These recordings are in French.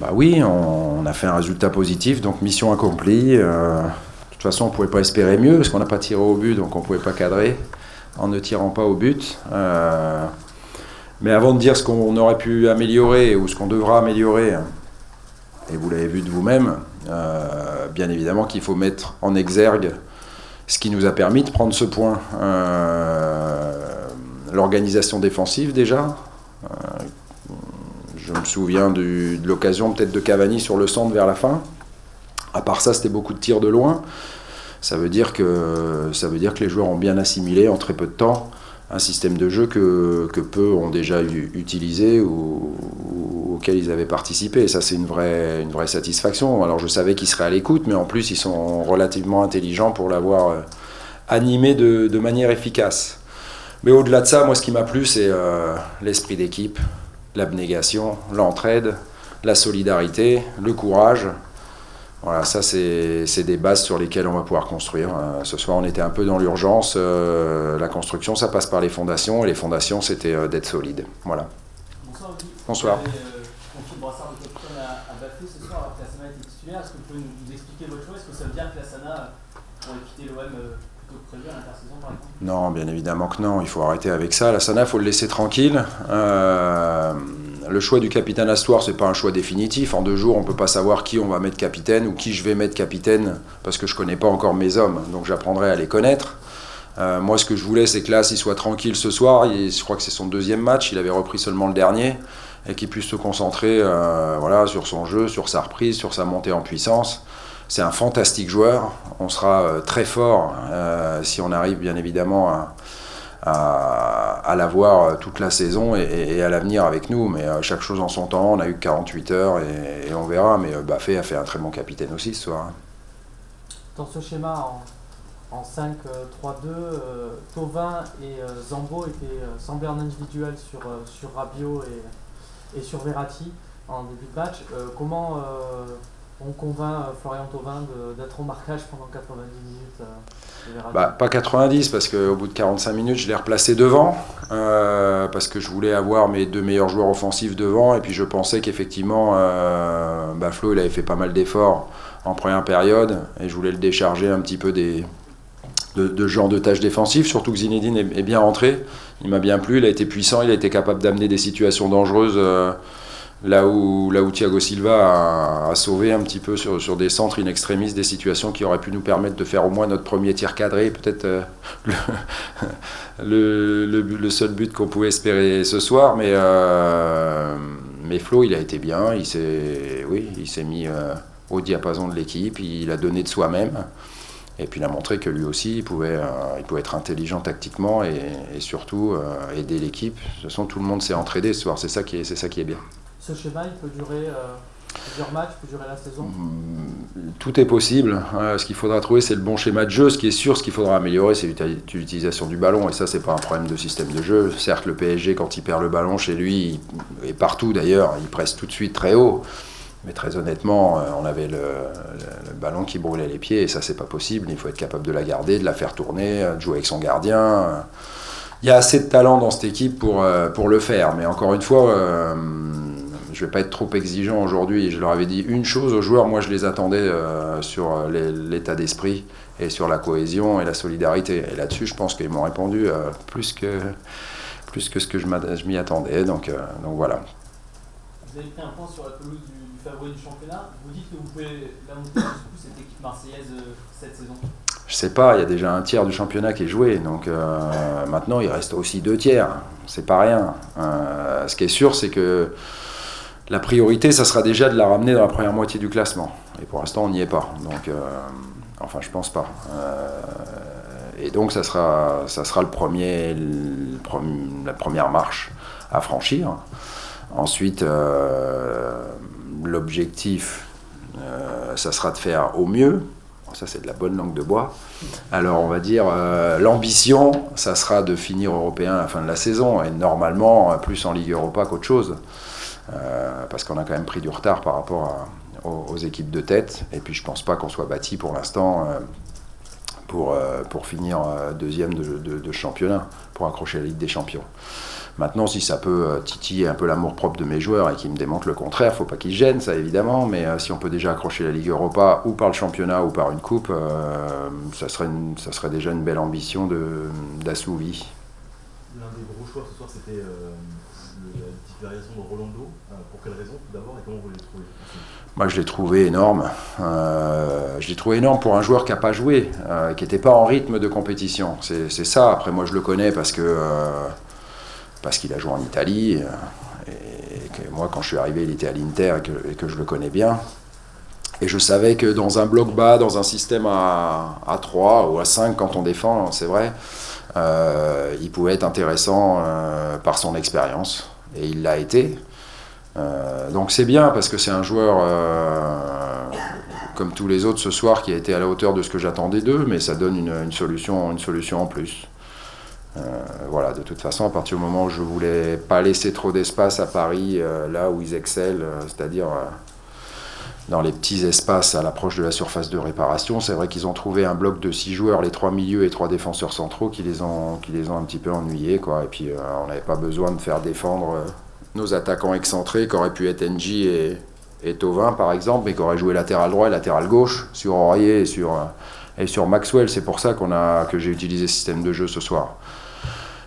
Bah oui, on a fait un résultat positif, donc mission accomplie. De toute façon, on ne pouvait pas espérer mieux, parce qu'on n'a pas tiré au but, donc on ne pouvait pas cadrer en ne tirant pas au but. Mais avant de dire ce qu'on aurait pu améliorer ou ce qu'on devra améliorer, et vous l'avez vu de vous-même, bien évidemment qu'il faut mettre en exergue ce qui nous a permis de prendre ce point. L'organisation défensive déjà. Je me souviens de l'occasion peut-être de Cavani sur le centre vers la fin. À part ça, c'était beaucoup de tirs de loin. Ça veut dire que les joueurs ont bien assimilé en très peu de temps un système de jeu que peu ont déjà utilisé ou auquel ils avaient participé. Et ça, c'est une vraie satisfaction. Alors je savais qu'ils seraient à l'écoute, mais en plus, ils sont relativement intelligents pour l'avoir animé de manière efficace. Mais au-delà de ça, moi, ce qui m'a plu, c'est l'esprit d'équipe, l'abnégation, l'entraide, la solidarité, le courage. Voilà, ça, c'est des bases sur lesquelles on va pouvoir construire. Ce soir, on était un peu dans l'urgence. La construction, ça passe par les fondations. Et les fondations, c'était d'être solide. Voilà. Bonsoir, Guy. Bonsoir. Vous avez confié le brassard de capitaine à Bafé ce soir, alors que Lassana était titulaire. Est-ce que vous pouvez nous expliquer votre choix? Est-ce que ça veut dire que Lassana pourrait quitter l'OM plutôt que prévu à l'intersaison, par exemple? Non, bien évidemment que non. Il faut arrêter avec ça. Lassana, il faut le laisser tranquille. Le choix du capitaine Astoir, ce n'est pas un choix définitif. En 2 jours, on ne peut pas savoir qui on va mettre capitaine ou qui je vais mettre capitaine parce que je ne connais pas encore mes hommes. Donc j'apprendrai à les connaître. Moi, ce que je voulais, c'est que Las, il soit tranquille ce soir. Je crois que c'est son 2e match. Il avait repris seulement le dernier. Et qu'il puisse se concentrer voilà, sur son jeu, sur sa reprise, sur sa montée en puissance. C'est un fantastique joueur. On sera très fort si on arrive bien évidemment à l'avoir toute la saison et à l'avenir avec nous. Mais chaque chose en son temps, on a eu 48 heures et on verra. Mais Bafé a fait un très bon capitaine aussi ce soir. Dans ce schéma en 5-3-2, Thauvin et Zambo semblaient en individuel sur Rabiot et sur Verratti en début de match. Comment on convainc Florian Thauvin d'être au marquage pendant 90 minutes pas 90, parce qu'au bout de 45 minutes, je l'ai replacé devant, parce que je voulais avoir mes 2 meilleurs joueurs offensifs devant, et puis je pensais qu'effectivement, Flo, il avait fait pas mal d'efforts en première période, et je voulais le décharger un petit peu de ce genre de tâches défensives, surtout que Zinedine est bien rentré, il m'a bien plu, il a été puissant, il a été capable d'amener des situations dangereuses, là où Thiago Silva a sauvé un petit peu sur des centres in extremis, des situations qui auraient pu nous permettre de faire au moins notre premier tir cadré, peut-être le seul but qu'on pouvait espérer ce soir. Mais Flo, il a été bien, il s'est mis au diapason de l'équipe, il a donné de soi-même. Et puis il a montré que lui aussi, il pouvait être intelligent tactiquement et surtout aider l'équipe. De toute façon, tout le monde s'est entraidé ce soir, c'est ça qui est bien. Ce schéma, il peut durer plusieurs matchs, peut durer la saison? Tout est possible. Ce qu'il faudra trouver, c'est le bon schéma de jeu. Ce qui est sûr, ce qu'il faudra améliorer, c'est l'utilisation du ballon. Et ça, c'est pas un problème de système de jeu. Certes, le PSG, quand il perd le ballon chez lui, et partout d'ailleurs, il presse tout de suite très haut. Mais très honnêtement, on avait le ballon qui brûlait les pieds. Et ça, c'est pas possible. Il faut être capable de la garder, de la faire tourner, de jouer avec son gardien. Il y a assez de talent dans cette équipe pour le faire. Mais encore une fois... je ne vais pas être trop exigeant aujourd'hui. Je leur avais dit une chose aux joueurs, moi je les attendais sur l'état d'esprit et sur la cohésion et la solidarité. Et là-dessus, je pense qu'ils m'ont répondu plus que ce que je m'y attendais. Donc voilà. Vous avez pris un point sur la pelouse du favori du championnat. Vous dites que vous pouvez la monter jusqu'où cette équipe marseillaise cette saison? Je sais pas, il y a déjà un tiers du championnat qui est joué. Donc maintenant, il reste aussi 2 tiers. C'est pas rien. Ce qui est sûr, c'est que la priorité, ça sera déjà de la ramener dans la première moitié du classement. Et pour l'instant, on n'y est pas. Donc, enfin, je pense pas. Et donc, ça sera la première marche à franchir. Ensuite, l'objectif, ça sera de faire au mieux. Ça, c'est de la bonne langue de bois. Alors, on va dire, l'ambition, ça sera de finir européen à la fin de la saison. Et normalement, plus en Ligue Europa qu'autre chose. Parce qu'on a quand même pris du retard par rapport aux équipes de tête. Et puis je ne pense pas qu'on soit bâti pour l'instant pour finir 2e de championnat, pour accrocher la Ligue des Champions. Maintenant, si ça peut titiller un peu l'amour-propre de mes joueurs et qu'ils me démontrent le contraire, faut pas qu'ils se gênent, ça évidemment, mais si on peut déjà accrocher la Ligue Europa ou par le championnat ou par une coupe, ça serait déjà une belle ambition d'assouvi. L'un des gros choix ce soir, c'était la titularisation de Rolando. Pour quelle raison tout d'abord et comment vous l'avez trouvé? Moi, je l'ai trouvé énorme. Je l'ai trouvé énorme pour un joueur qui n'a pas joué, qui n'était pas en rythme de compétition. C'est ça. Après, moi, je le connais parce qu'il a joué en Italie. Et que moi, quand je suis arrivé, il était à l'Inter et que je le connais bien. Et je savais que dans un bloc bas, dans un système à 3 ou à 5, quand on défend, c'est vrai, il pouvait être intéressant par son expérience. Et il l'a été. Donc c'est bien parce que c'est un joueur comme tous les autres ce soir qui a été à la hauteur de ce que j'attendais d'eux, mais ça donne une solution en plus. Voilà, de toute façon, à partir du moment où je voulais pas laisser trop d'espace à Paris, là où ils excellent, c'est-à-dire dans les petits espaces à l'approche de la surface de réparation, c'est vrai qu'ils ont trouvé un bloc de 6 joueurs, les 3 milieux et 3 défenseurs centraux qui les ont un petit peu ennuyés, quoi. Et puis on n'avait pas besoin de faire défendre nos attaquants excentrés, qui auraient pu être NJ et Thauvin par exemple, mais qui auraient joué latéral droit et latéral gauche sur Aurier et sur Maxwell. C'est pour ça que j'ai utilisé ce système de jeu ce soir.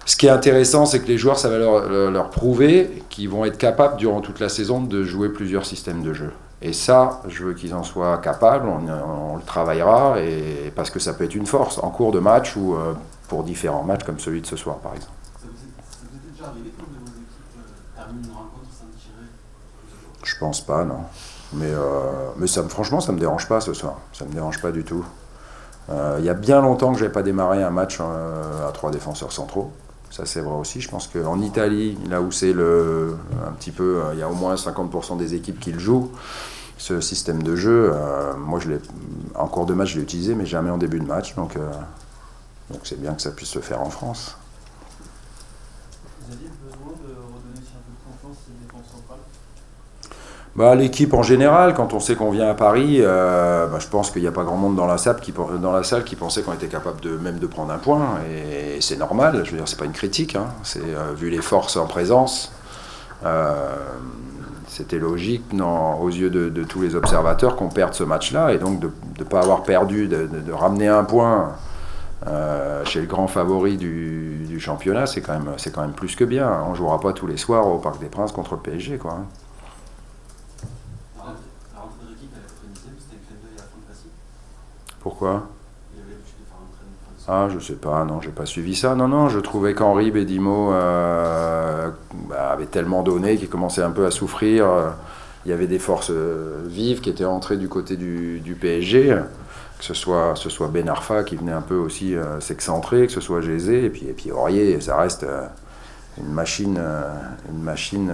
Ce qui est intéressant, c'est que les joueurs, ça va leur prouver qu'ils vont être capables durant toute la saison de jouer plusieurs systèmes de jeu. Et ça, je veux qu'ils en soient capables, on le travaillera, parce que ça peut être une force en cours de match ou pour différents matchs comme celui de ce soir par exemple. Ça vous est déjà arrivé quand de vos équipes terminent une rencontre sans tirer? Je pense pas, non. Mais franchement, ça me dérange pas ce soir. Ça me dérange pas du tout. Il y a bien longtemps que je n'avais pas démarré un match à 3 défenseurs centraux. Ça, c'est vrai aussi. Je pense qu'en Italie, là où c'est un petit peu, il y a au moins 50% des équipes qui le jouent, ce système de jeu, moi, en cours de match, je l'ai utilisé, mais jamais en début de match. Donc c'est bien que ça puisse se faire en France. Vous aviez besoin de redonner un peu de confiance à la défense centrale? L'équipe en général, quand on sait qu'on vient à Paris, je pense qu'il n'y a pas grand monde dans la salle qui pensait qu'on était capable même de prendre un point, et c'est normal, je veux dire, c'est pas une critique, hein. C'est vu les forces en présence, c'était logique aux yeux de tous les observateurs qu'on perde ce match-là, et donc de ne pas avoir perdu, de ramener un point chez le grand favori du championnat, c'est quand même plus que bien. On ne jouera pas tous les soirs au Parc des Princes contre le PSG, quoi. Pourquoi? Ah, je sais pas, non, j'ai pas suivi ça. Non, je trouvais qu'Henri Bédimo avait tellement donné qu'il commençait un peu à souffrir. Il y avait des forces vives qui étaient entrées du côté du PSG, que ce soit Ben Arfa qui venait un peu aussi s'excentrer, que ce soit Gézé, et puis Aurier, ça reste une machine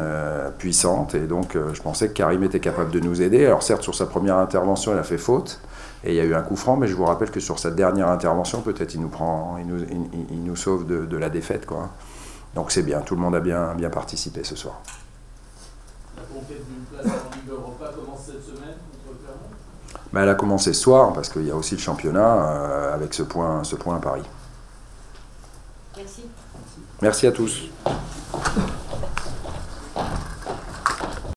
puissante, et donc je pensais que Karim était capable de nous aider. Alors certes, sur sa première intervention, il a fait faute, et il y a eu un coup franc, mais je vous rappelle que sur sa dernière intervention, peut-être il nous sauve de la défaite, quoi. Donc c'est bien, tout le monde a bien participé ce soir. La conquête d'une place en Ligue Europa commence cette semaine contre Clermont? Elle a commencé ce soir, parce qu'il y a aussi le championnat avec ce point à Paris. Merci. Merci à tous.